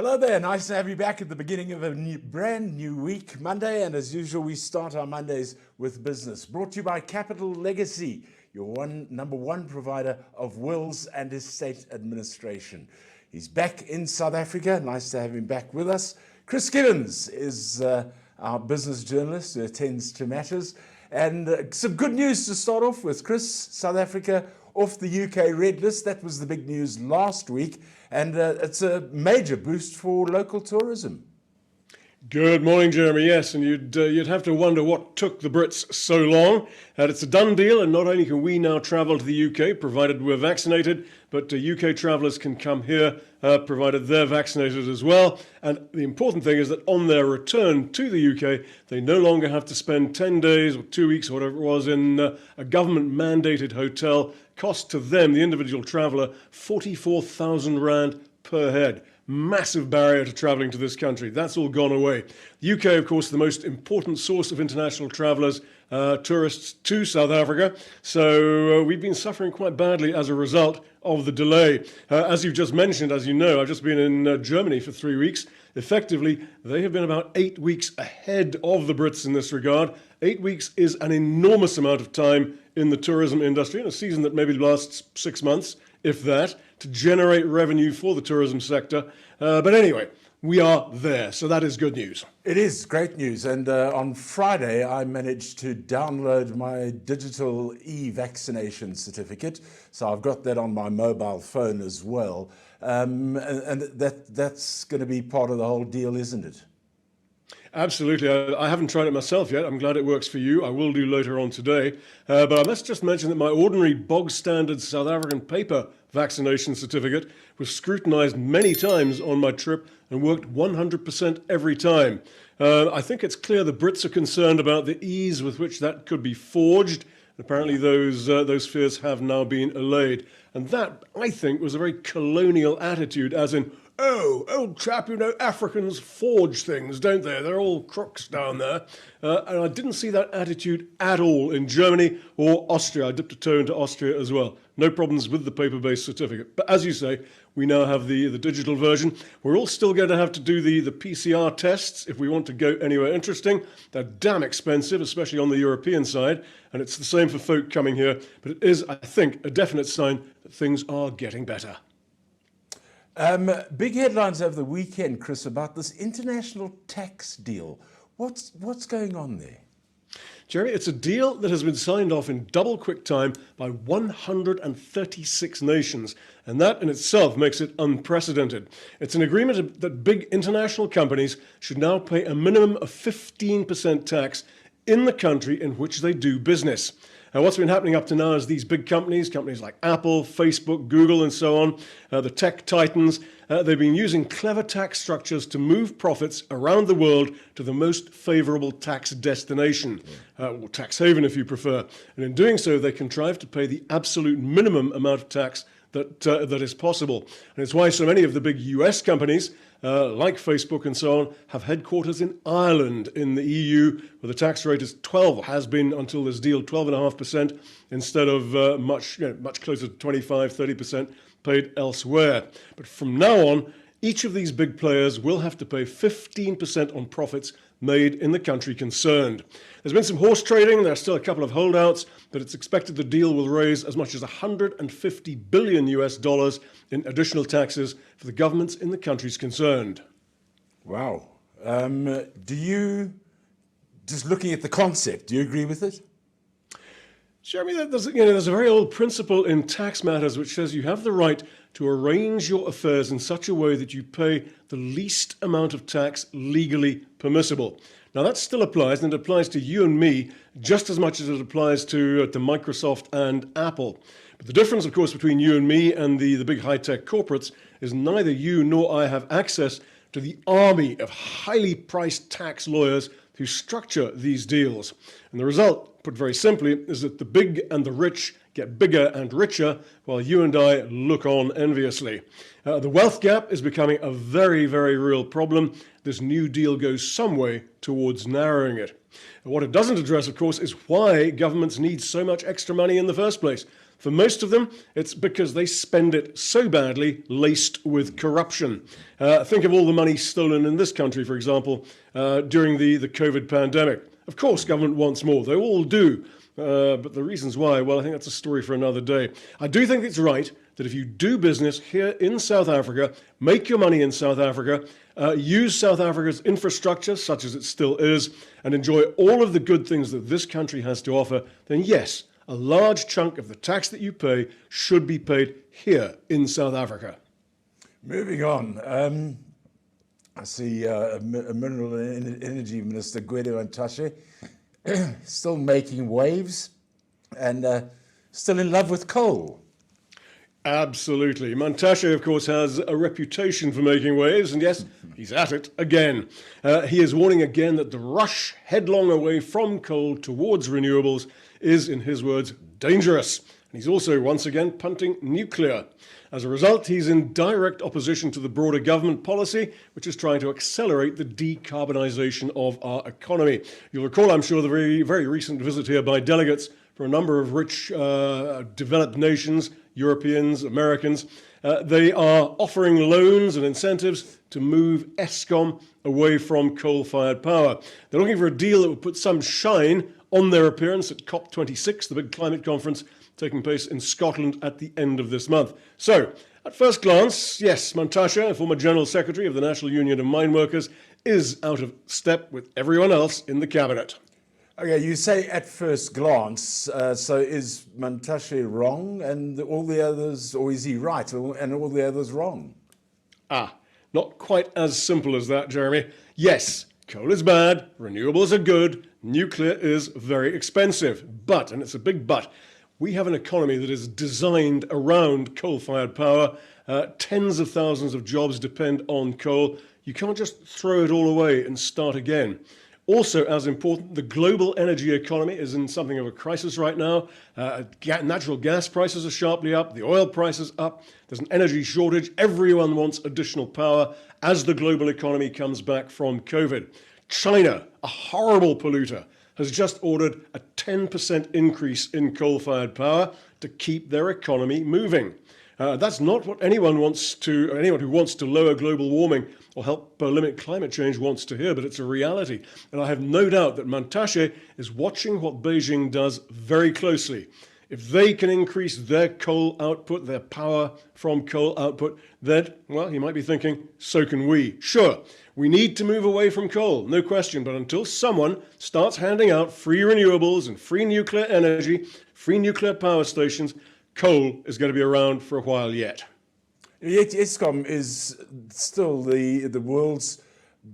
Hello there, nice to have you back at the beginning of a brand new week, Monday, and as usual we start our Mondays with business. Brought to you by Capital Legacy, your number one provider of wills and estate administration. He's back in South Africa, nice to have him back with us. Chris Gibbons is our business journalist who attends to matters. And some good news to start off with. Chris, South Africa off the UK red list. That was the big news last week. And it's a major boost for local tourism. Good morning, Jeremy. Yes, and you'd have to wonder what took the Brits so long. It's a done deal, and not only can we now travel to the UK, provided we're vaccinated, but UK travellers can come here, provided they're vaccinated as well. And the important thing is that on their return to the UK, they no longer have to spend 10 days or 2 weeks or whatever it was in a government-mandated hotel. Cost to them, the individual traveller, 44,000 Rand per head. Massive barrier to travelling to this country. That's all gone away. The UK, of course, the most important source of international travellers, tourists to South Africa. So we've been suffering quite badly as a result of the delay. As you've just mentioned, as you know, I've just been in Germany for 3 weeks. Effectively, they have been about 8 weeks ahead of the Brits in this regard. 8 weeks is an enormous amount of time in the tourism industry, in a season that maybe lasts 6 months, if that, to generate revenue for the tourism sector. But anyway, we are there, so that is good news. It is great news, and on Friday I managed to download my digital e-vaccination certificate, so I've got that on my mobile phone as well, and that's going to be part of the whole deal, isn't it? Absolutely. I haven't tried it myself yet. I'm glad it works for you. I will do later on today. But I must just mention that my ordinary bog standard South African paper vaccination certificate was scrutinised many times on my trip and worked 100% every time. I think it's clear the Brits are concerned about the ease with which that could be forged. Apparently those fears have now been allayed. And that, I think, was a very colonial attitude, as in, oh, old chap, you know, Africans forge things, don't they? They're all crooks down there. And I didn't see that attitude at all in Germany or Austria. I dipped a toe into Austria as well. No problems with the paper-based certificate. But as you say, we now have the digital version. We're all still going to have to do the PCR tests if we want to go anywhere interesting. They're damn expensive, especially on the European side. And it's the same for folk coming here. But it is, I think, a definite sign that things are getting better. Big headlines over the weekend, Chris, about this international tax deal. What's going on there? Jerry, it's a deal that has been signed off in double quick time by 136 nations, and that in itself makes it unprecedented. It's an agreement that big international companies should now pay a minimum of 15% tax in the country in which they do business. What's been happening up to now is these big companies like Apple, Facebook, Google, and so on, the tech titans, they've been using clever tax structures to move profits around the world to the most favorable tax destination, or tax haven if you prefer. And in doing so, they contrive to pay the absolute minimum amount of tax that is possible. And it's why so many of the big US companies, like Facebook and so on, have headquarters in Ireland in the EU, where the tax rate is 12, has been until this deal, 12.5%, instead of much closer to 25, 30% paid elsewhere. But from now on, each of these big players will have to pay 15% on profits made in the country concerned. There's been some horse trading, there are still a couple of holdouts, but it's expected the deal will raise as much as $150 billion in additional taxes for the governments in the countries concerned. Wow. Do you, just looking at the concept, do you agree with it? Jeremy, there's a very old principle in tax matters which says you have the right to arrange your affairs in such a way that you pay the least amount of tax legally permissible. Now that still applies, and it applies to you and me just as much as it applies to Microsoft and Apple. But the difference, of course, between you and me and the big high-tech corporates is neither you nor I have access to the army of highly priced tax lawyers who structure these deals. And the result, put very simply, is that the big and the rich get bigger and richer, while you and I look on enviously. The wealth gap is becoming a very, very real problem. This new deal goes some way towards narrowing it. And what it doesn't address, of course, is why governments need so much extra money in the first place. For most of them, it's because they spend it so badly, laced with corruption. Think of all the money stolen in this country, for example, during the COVID pandemic. Of course, government wants more. They all do. But the reasons why, well, I think that's a story for another day. I do think it's right that if you do business here in South Africa, make your money in South Africa, use South Africa's infrastructure, such as it still is, and enjoy all of the good things that this country has to offer, then yes, a large chunk of the tax that you pay should be paid here in South Africa. Moving on, I see Mineral and Energy Minister Gwede Mantashe still making waves and still in love with coal. Absolutely. Mantashe, of course, has a reputation for making waves, and yes, he's at it again. He is warning again that the rush headlong away from coal towards renewables is, in his words, dangerous. And he's also once again punting nuclear. As a result, he's in direct opposition to the broader government policy, which is trying to accelerate the decarbonisation of our economy. You'll recall, I'm sure, the very, very recent visit here by delegates from a number of rich developed nations, Europeans, Americans. They are offering loans and incentives to move Eskom away from coal-fired power. They're looking for a deal that would put some shine on their appearance at COP26, the big climate conference taking place in Scotland at the end of this month. So, at first glance, yes, Mantashe, former General Secretary of the National Union of Mine Workers, is out of step with everyone else in the cabinet. Okay, you say at first glance, so is Mantashe wrong and all the others, or is he right and all the others wrong? Not quite as simple as that, Jeremy. Yes, coal is bad, renewables are good, nuclear is very expensive. But, and it's a big but, we have an economy that is designed around coal-fired power. Tens of thousands of jobs depend on coal. You can't just throw it all away and start again. Also, as important, the global energy economy is in something of a crisis right now. Natural gas prices are sharply up, the oil price is up, there's an energy shortage, everyone wants additional power as the global economy comes back from COVID. China, a horrible polluter, has just ordered a 10% increase in coal-fired power to keep their economy moving. That's not what anyone who wants to lower global warming or help limit climate change wants to hear, but it's a reality. And I have no doubt that Mantashe is watching what Beijing does very closely. If they can increase their coal output, their power from coal output, then, well, he might be thinking, so can we. Sure, we need to move away from coal, no question, but until someone starts handing out free renewables and free nuclear energy, free nuclear power stations, coal is going to be around for a while yet. Yet Eskom is still the world's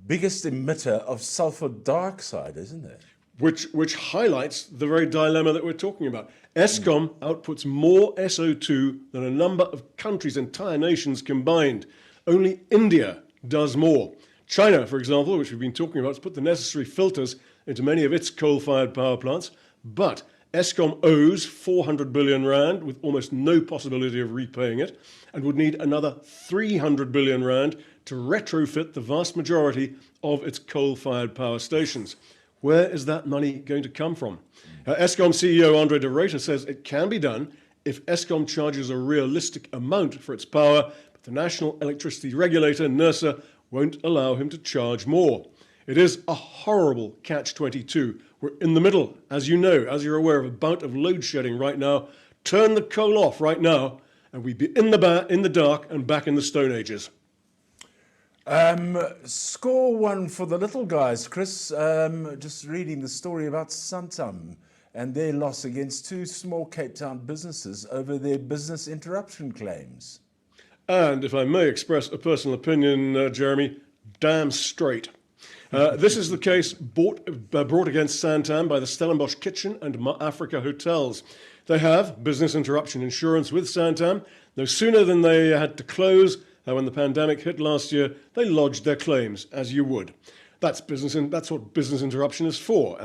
biggest emitter of sulfur dioxide, isn't it? Which highlights the very dilemma that we're talking about. Eskom outputs more SO2 than a number of countries, entire nations combined. Only India does more. China, for example, which we've been talking about, has put the necessary filters into many of its coal-fired power plants, but Eskom owes 400 billion rand with almost no possibility of repaying it and would need another 300 billion rand to retrofit the vast majority of its coal-fired power stations. Where is that money going to come from? Eskom CEO Andre de Ruyter says it can be done if Eskom charges a realistic amount for its power, but the National Electricity Regulator, NERSA, won't allow him to charge more. It is a horrible catch-22. We're in the middle, as you know, as you're aware, of a bout of load shedding right now. Turn the coal off right now, and we'd be in the dark and back in the Stone Ages. Score one for the little guys, Chris. Just reading the story about Santam and their loss against two small Cape Town businesses over their business interruption claims. And if I may express a personal opinion, Jeremy, damn straight. This is the case brought against Santam by the Stellenbosch Kitchen and Africa Hotels. They have business interruption insurance with Santam. No sooner than they had to close, when the pandemic hit last year, they lodged their claims, as you would. That's what business interruption is for.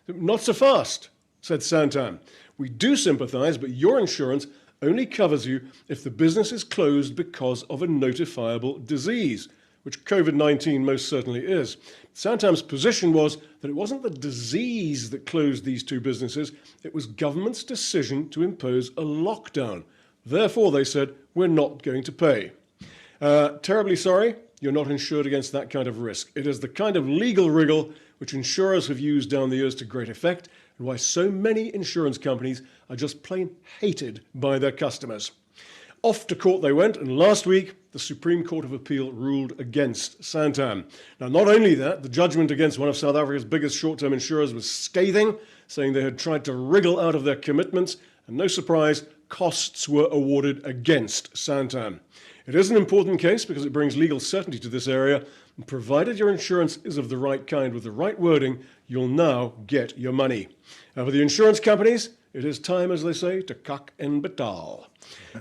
Not so fast, said Santam. We do sympathise, but your insurance only covers you if the business is closed because of a notifiable disease. which COVID-19 most certainly is. Santam's position was that it wasn't the disease that closed these two businesses, it was government's decision to impose a lockdown. Therefore, they said, we're not going to pay. Terribly sorry, you're not insured against that kind of risk. It is the kind of legal wriggle which insurers have used down the years to great effect, and why so many insurance companies are just plain hated by their customers. Off to court they went, and last week, the Supreme Court of Appeal ruled against Santam. Now, not only that, the judgment against one of South Africa's biggest short-term insurers was scathing, saying they had tried to wriggle out of their commitments, and no surprise, costs were awarded against Santam. It is an important case because it brings legal certainty to this area, and provided your insurance is of the right kind with the right wording, you'll now get your money. Now, for the insurance companies, it is time, as they say, to kak en betaal.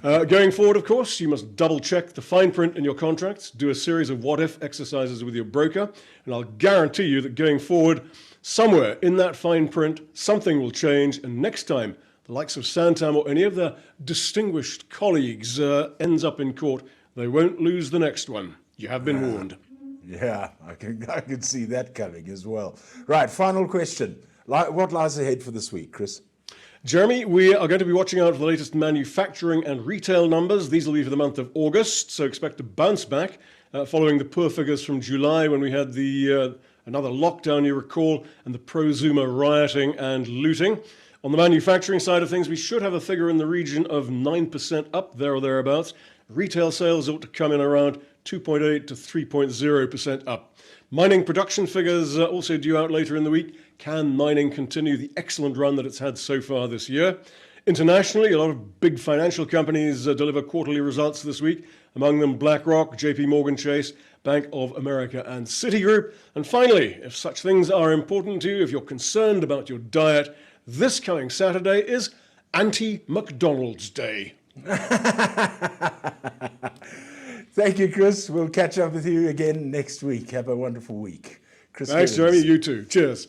Going forward, of course, you must double-check the fine print in your contracts, do a series of what-if exercises with your broker, and I'll guarantee you that going forward, somewhere in that fine print, something will change, and next time the likes of Santam or any of their distinguished colleagues ends up in court, they won't lose the next one. You have been warned. Yeah, I can see that coming as well. Right, final question. What lies ahead for this week, Chris? Jeremy, we are going to be watching out for the latest manufacturing and retail numbers. These will be for the month of August, so expect a bounce back following the poor figures from July when we had the another lockdown, you recall, and the prosumer rioting and looting. On the manufacturing side of things, we should have a figure in the region of 9% up, there or thereabouts. Retail sales ought to come in around 2.8 to 3.0% up. Mining production figures also due out later in the week. Can mining continue the excellent run that it's had so far this year? Internationally, a lot of big financial companies deliver quarterly results this week, among them BlackRock, JP Morgan Chase, Bank of America and Citigroup. And finally, if such things are important to you, if you're concerned about your diet, this coming Saturday is Anti-McDonald's Day. Thank you, Chris. We'll catch up with you again next week. Have a wonderful week. Chris Thanks, Gibbons. Jeremy. You too. Cheers.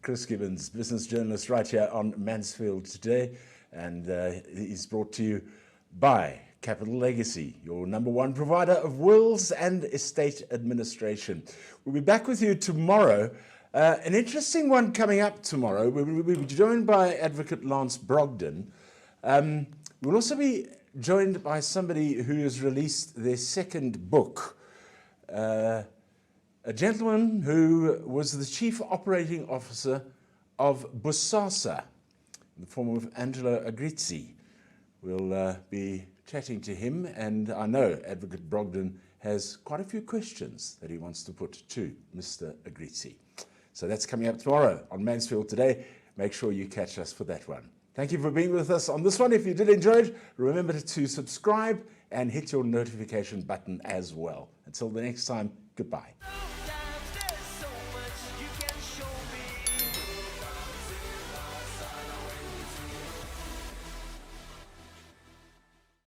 Chris Gibbons, business journalist right here on Mansfield Today. And he's brought to you by Capital Legacy, your #1 provider of wills and estate administration. We'll be back with you tomorrow. An interesting one coming up tomorrow. We'll be joined by Advocate Lance Brogden. We'll also be joined by somebody who has released their second book, a gentleman who was the chief operating officer of Busasa, in the form of Angelo Agrizzi. We'll be chatting to him, and I know Advocate Brogden has quite a few questions that he wants to put to Mr. Agrizzi. So that's coming up tomorrow on Mansfield Today. Make sure you catch us for that one. Thank you for being with us on this one. If you did enjoy it, remember to subscribe and hit your notification button as well. Until the next time, goodbye.